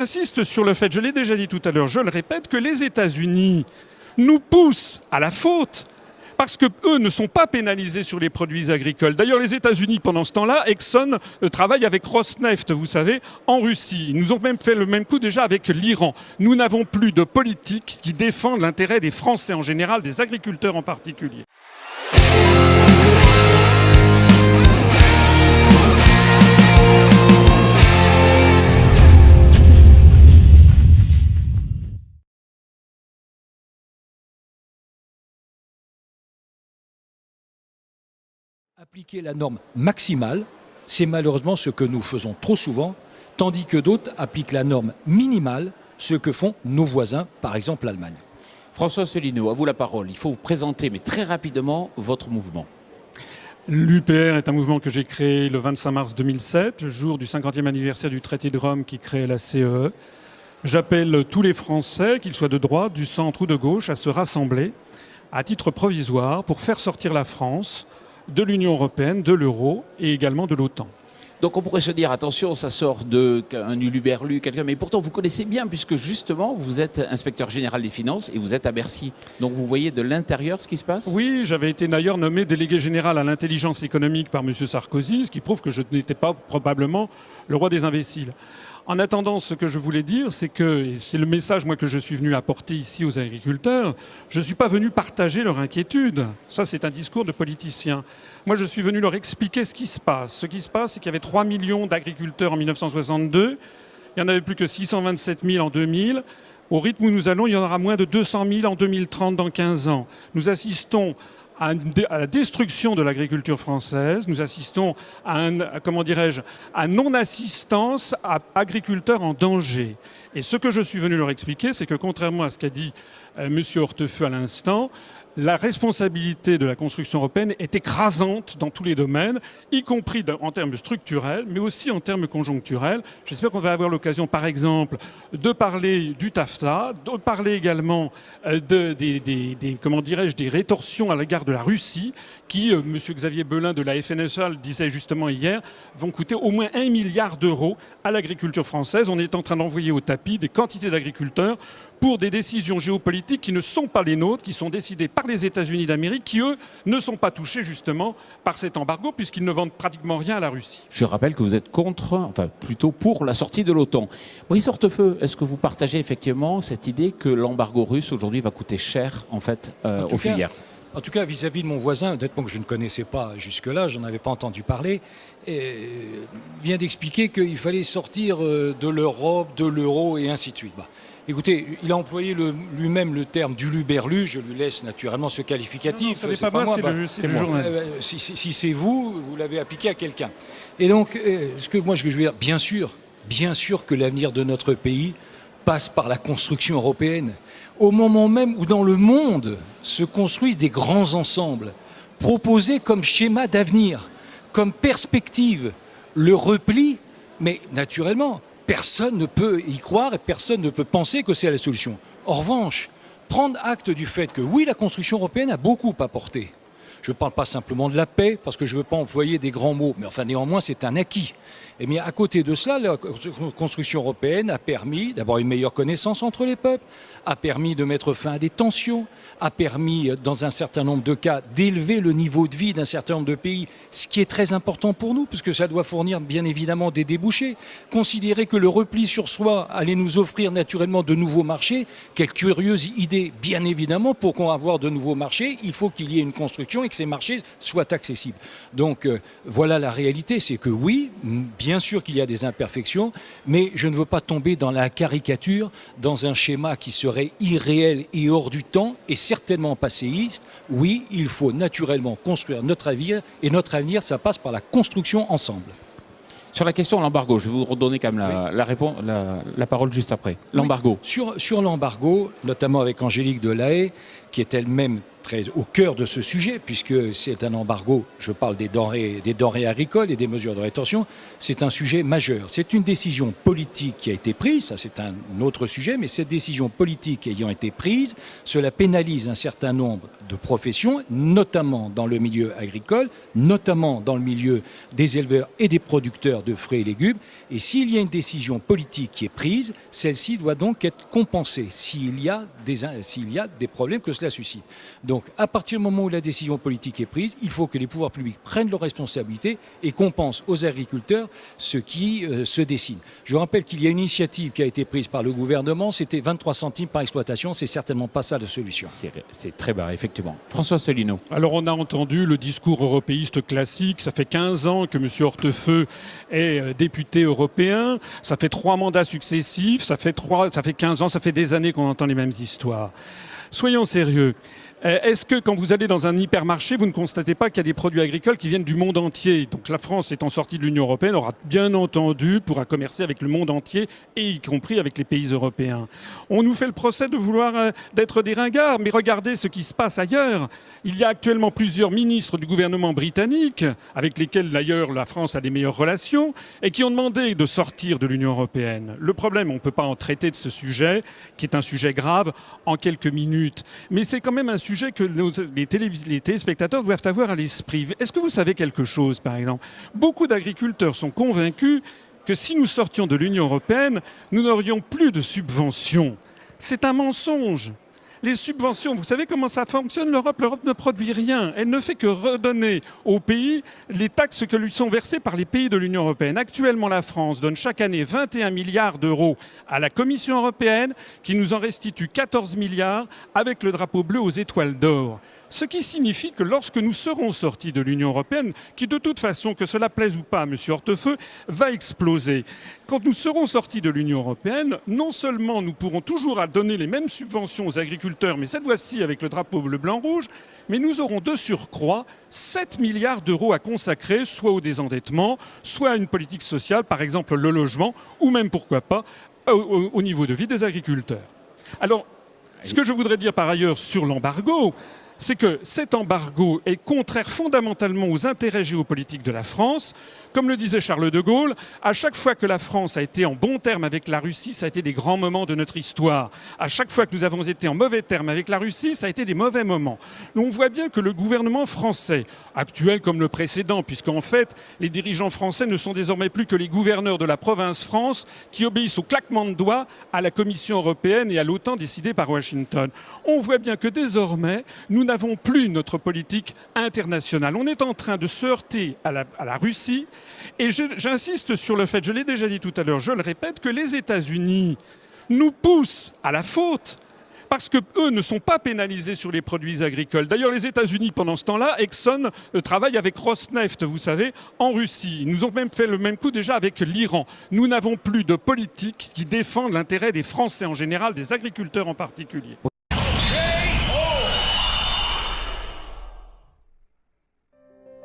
J'insiste sur le fait, je l'ai déjà dit tout à l'heure, je le répète, que les États-Unis nous poussent à la faute. Parce qu'eux ne sont pas pénalisés sur les produits agricoles. D'ailleurs, les États-Unis, pendant ce temps-là, Exxon travaille avec Rosneft, vous savez, en Russie. Ils nous ont même fait le même coup déjà avec l'Iran. Nous n'avons plus de politique qui défend l'intérêt des Français en général, des agriculteurs en particulier. Appliquer la norme maximale, c'est malheureusement ce que nous faisons trop souvent, tandis que d'autres appliquent la norme minimale, ce que font nos voisins, par exemple l'Allemagne. François Asselineau, à vous la parole. Il faut vous présenter, mais très rapidement, votre mouvement. L'UPR est un mouvement que j'ai créé le 25 mars 2007, le jour du 50e anniversaire du traité de Rome qui crée la CEE. J'appelle tous les Français, qu'ils soient de droite, du centre ou de gauche, à se rassembler à titre provisoire pour faire sortir la France de l'Union européenne, de l'euro et également de l'OTAN. Donc on pourrait se dire, attention, ça sort d'un uluberlu, quelqu'un, mais pourtant vous connaissez bien, puisque justement vous êtes inspecteur général des finances et vous êtes à Bercy. Donc vous voyez de l'intérieur ce qui se passe ? Oui, j'avais été d'ailleurs nommé délégué général à l'intelligence économique par M. Sarkozy, ce qui prouve que je n'étais pas probablement le roi des imbéciles. En attendant, ce que je voulais dire, c'est que, et c'est le message moi, que je suis venu apporter ici aux agriculteurs, je ne suis pas venu partager leur inquiétude. Ça, c'est un discours de politicien. Moi, je suis venu leur expliquer ce qui se passe. Ce qui se passe, c'est qu'il y avait 3 millions d'agriculteurs en 1962. Il n'y en avait plus que 627 000 en 2000. Au rythme où nous allons, il y en aura moins de 200 000 en 2030, dans 15 ans. Nous assistons à la destruction de l'agriculture française. Nous assistons à à non-assistance à agriculteurs en danger. Et ce que je suis venu leur expliquer, c'est que contrairement à ce qu'a dit M. Hortefeux à l'instant, la responsabilité de la construction européenne est écrasante dans tous les domaines, y compris en termes structurels, mais aussi en termes conjoncturels. J'espère qu'on va avoir l'occasion, par exemple, de parler du TAFTA, de parler également des rétorsions à l'égard de la Russie, qui, M. Xavier Belin de la FNSEA le disait justement hier, vont coûter au moins 1 milliard d'euros à l'agriculture française. On est en train d'envoyer au tapis des quantités d'agriculteurs pour des décisions géopolitiques qui ne sont pas les nôtres, qui sont décidées par les États-Unis d'Amérique, qui, eux, ne sont pas touchés justement par cet embargo, puisqu'ils ne vendent pratiquement rien à la Russie. Je rappelle que vous êtes plutôt pour la sortie de l'OTAN. Brice Hortefeux, est-ce que vous partagez effectivement cette idée que l'embargo russe aujourd'hui va coûter cher en fait aux filières ? En tout cas, vis-à-vis de mon voisin, honnêtement que je ne connaissais pas jusque-là, j'en avais pas entendu parler, vient d'expliquer qu'il fallait sortir de l'Europe, de l'euro et ainsi de suite. Écoutez, il a employé lui-même le terme d'uluberlu, je lui laisse naturellement ce qualificatif. Non, c'est pas moi, c'est le journal. Si c'est vous, vous l'avez appliqué à quelqu'un. Et donc, ce que je veux dire, bien sûr que l'avenir de notre pays passe par la construction européenne. Au moment même où dans le monde se construisent des grands ensembles, proposés comme schéma d'avenir, comme perspective, le repli, mais naturellement, personne ne peut y croire et personne ne peut penser que c'est la solution. En revanche, prendre acte du fait que oui, la construction européenne a beaucoup apporté. Je ne parle pas simplement de la paix, parce que je ne veux pas employer des grands mots, mais enfin néanmoins c'est un acquis. Et bien à côté de cela, la construction européenne a permis d'avoir une meilleure connaissance entre les peuples, a permis de mettre fin à des tensions, a permis dans un certain nombre de cas d'élever le niveau de vie d'un certain nombre de pays, ce qui est très important pour nous, puisque ça doit fournir bien évidemment des débouchés. Considérer que le repli sur soi allait nous offrir naturellement de nouveaux marchés, quelle curieuse idée. Bien évidemment, pour qu'on avoir de nouveaux marchés, il faut qu'il y ait une construction et que ces marchés soient accessibles. Donc voilà la réalité, c'est que oui, bien sûr qu'il y a des imperfections, mais je ne veux pas tomber dans la caricature, dans un schéma qui serait irréel et hors du temps et certainement passéiste. Oui, il faut naturellement construire notre avenir et notre avenir, ça passe par la construction ensemble. Sur la question de l'embargo, je vais vous redonner quand même la parole juste après. L'embargo. Oui. Sur l'embargo, notamment avec Angélique Delahaye, qui est elle-même très au cœur de ce sujet, puisque c'est un embargo, je parle des denrées agricoles et des mesures de rétorsion, c'est un sujet majeur. C'est une décision politique qui a été prise, ça c'est un autre sujet, mais cette décision politique ayant été prise, cela pénalise un certain nombre de professions, notamment dans le milieu agricole, notamment dans le milieu des éleveurs et des producteurs de fruits et légumes. Et s'il y a une décision politique qui est prise, celle-ci doit donc être compensée s'il y a des problèmes que cela suscite. Donc, à partir du moment où la décision politique est prise, il faut que les pouvoirs publics prennent leurs responsabilités et compensent aux agriculteurs ce qui se dessine. Je rappelle qu'il y a une initiative qui a été prise par le gouvernement, c'était 23 centimes par exploitation, c'est certainement pas ça la solution. C'est très bas, effectivement. François Asselineau. Alors on a entendu le discours européiste classique, ça fait 15 ans que M. Hortefeux est député européen, ça fait 3 mandats successifs, ça fait 15 ans, ça fait des années qu'on entend les mêmes histoires. Soyons sérieux. Est-ce que quand vous allez dans un hypermarché, vous ne constatez pas qu'il y a des produits agricoles qui viennent du monde entier? Donc la France étant sortie de l'Union européenne aura bien entendu pourra commercer avec le monde entier et y compris avec les pays européens. On nous fait le procès de vouloir d'être des ringards, mais regardez ce qui se passe ailleurs. Il y a actuellement plusieurs ministres du gouvernement britannique, avec lesquels d'ailleurs la France a des meilleures relations, et qui ont demandé de sortir de l'Union européenne. Le problème, on ne peut pas en traiter de ce sujet, qui est un sujet grave, en quelques minutes. Mais c'est quand même un sujet que les téléspectateurs doivent avoir à l'esprit. Est-ce que vous savez quelque chose, par exemple? Beaucoup d'agriculteurs sont convaincus que si nous sortions de l'Union européenne, nous n'aurions plus de subventions. C'est un mensonge. Les subventions, vous savez comment ça fonctionne, l'Europe? L'Europe ne produit rien. Elle ne fait que redonner aux pays les taxes que lui sont versées par les pays de l'Union européenne. Actuellement, la France donne chaque année 21 milliards d'euros à la Commission européenne, qui nous en restitue 14 milliards avec le drapeau bleu aux étoiles d'or. Ce qui signifie que lorsque nous serons sortis de l'Union européenne, qui de toute façon, que cela plaise ou pas à M. Hortefeux, va exploser. Quand nous serons sortis de l'Union européenne, non seulement nous pourrons toujours donner les mêmes subventions aux agriculteurs, mais cette fois-ci avec le drapeau bleu, blanc, rouge, mais nous aurons de surcroît 7 milliards d'euros à consacrer, soit au désendettement, soit à une politique sociale, par exemple le logement, ou même, pourquoi pas, au niveau de vie des agriculteurs. Alors, ce que je voudrais dire par ailleurs sur l'embargo, c'est que cet embargo est contraire fondamentalement aux intérêts géopolitiques de la France. Comme le disait Charles de Gaulle, à chaque fois que la France a été en bons termes avec la Russie, ça a été des grands moments de notre histoire. À chaque fois que nous avons été en mauvais termes avec la Russie, ça a été des mauvais moments. On voit bien que le gouvernement français, actuel comme le précédent, puisqu'en fait, les dirigeants français ne sont désormais plus que les gouverneurs de la province France qui obéissent au claquement de doigts à la Commission européenne et à l'OTAN décidée par Washington. On voit bien que désormais, nous n'avons plus notre politique internationale. On est en train de se heurter à la Russie. Et j'insiste sur le fait, je l'ai déjà dit tout à l'heure, je le répète, que les États-Unis nous poussent à la faute parce qu'eux ne sont pas pénalisés sur les produits agricoles. D'ailleurs, les États-Unis, pendant ce temps-là, Exxon travaille avec Rosneft, vous savez, en Russie. Ils nous ont même fait le même coup déjà avec l'Iran. Nous n'avons plus de politique qui défend l'intérêt des Français en général, des agriculteurs en particulier.